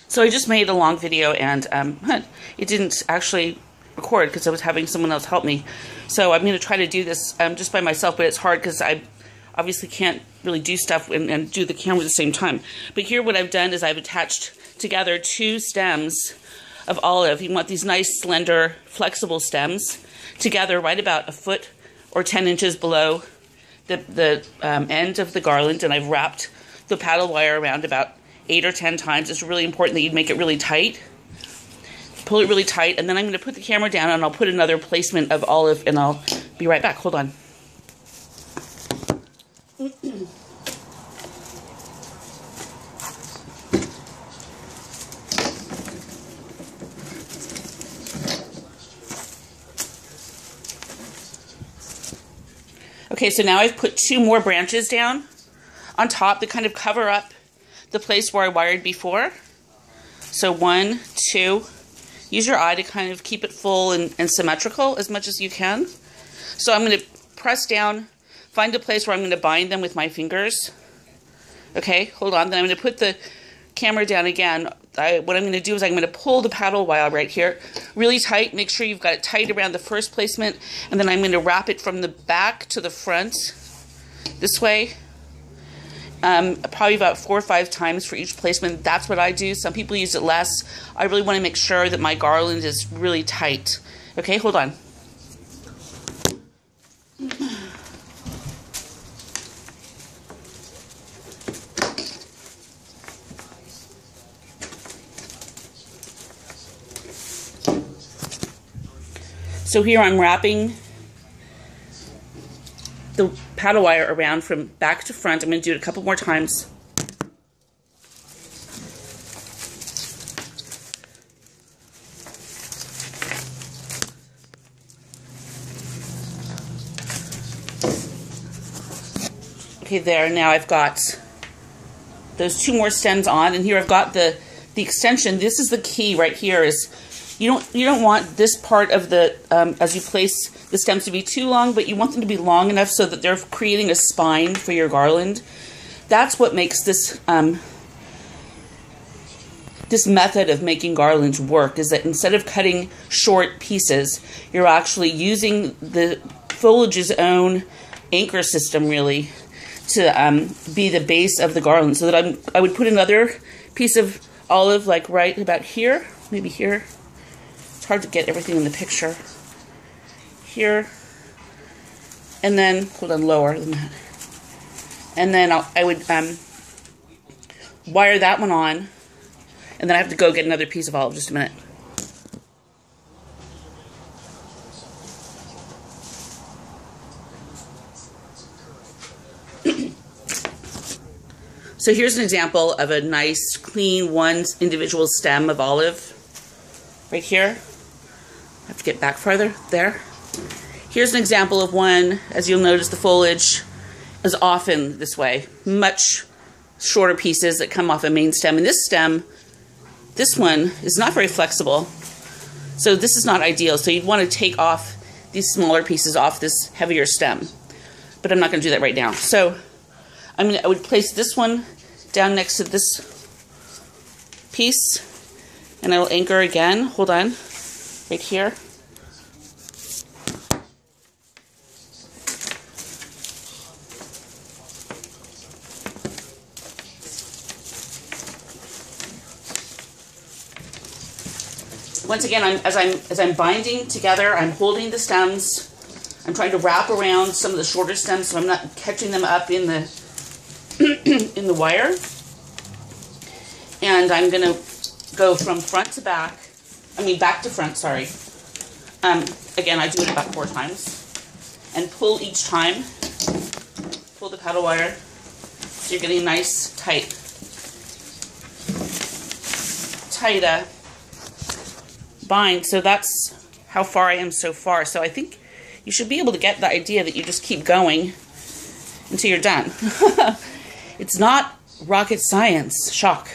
So I just made a long video and it didn't actually record because I was having someone else help me. So I'm going to try to do this just by myself, but it's hard because I obviously can't really do stuff and do the camera at the same time. But here what I've done is I've attached together 2 stems of olive. You want these nice, slender, flexible stems together right about a foot or 10 inches below the end of the garland, and I've wrapped the paddle wire around about 8 or 10 times. It's really important that you make it really tight. Pull it really tight, and then I'm going to put the camera down and I'll put another placement of olive, and I'll be right back. Hold on. Okay, so now I've put 2 more branches down on top that kind of cover up the place where I wired before. So 1, 2. Use your eye to kind of keep it full and symmetrical as much as you can. So I'm going to press down, find a place where I'm going to bind them with my fingers. Okay, hold on. Then I'm going to put the camera down again. What I'm going to do is I'm going to pull the paddle wire right here really tight. Make sure you've got it tight around the first placement, and then I'm going to wrap it from the back to the front this way. Probably about 4 or 5 times for each placement. That's what I do. Some people use it less. I really want to make sure that my garland is really tight. Okay, hold on. So here I'm wrapping the paddle wire around from back to front. I'm going to do it a couple more times. Okay, there. Now I've got those 2 more stems on, and here I've got the extension. This is the key right here. Is you don't want this part of the as you place the stems to be too long, but you want them to be long enough so that they're creating a spine for your garland. That's what makes this this method of making garlands work, is that instead of cutting short pieces, you're actually using the foliage's own anchor system really to be the base of the garland. So that I would put another piece of olive like right about here, maybe here. It's hard to get everything in the picture. Here, and then hold on, lower than that, and then I would wire that one on, and then I have to go get another piece of olive. Just a minute. So here's an example of a nice, clean, one individual stem of olive right here. I have to get back farther. There. Here's an example of one. As you'll notice, the foliage is often this way. Much shorter pieces that come off a main stem. And this stem, this one, is not very flexible. So this is not ideal. So you'd want to take off these smaller pieces off this heavier stem. But I'm not going to do that right now. So I would place this one down next to this piece. And I will anchor again. Hold on. Right here. Once again, as I'm binding together, I'm holding the stems. I'm trying to wrap around some of the shorter stems so I'm not catching them up in the in the wire. And I'm going to go from front to back. Back to front, sorry. Again, I do it about 4 times. And pull each time. Pull the paddle wire. So you're getting a nice, tight bind. So that's how far I am so far. So I think you should be able to get the idea that you just keep going until you're done. It's not rocket science. Shock.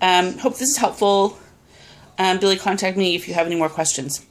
Hope this is helpful. Billy, contact me if you have any more questions.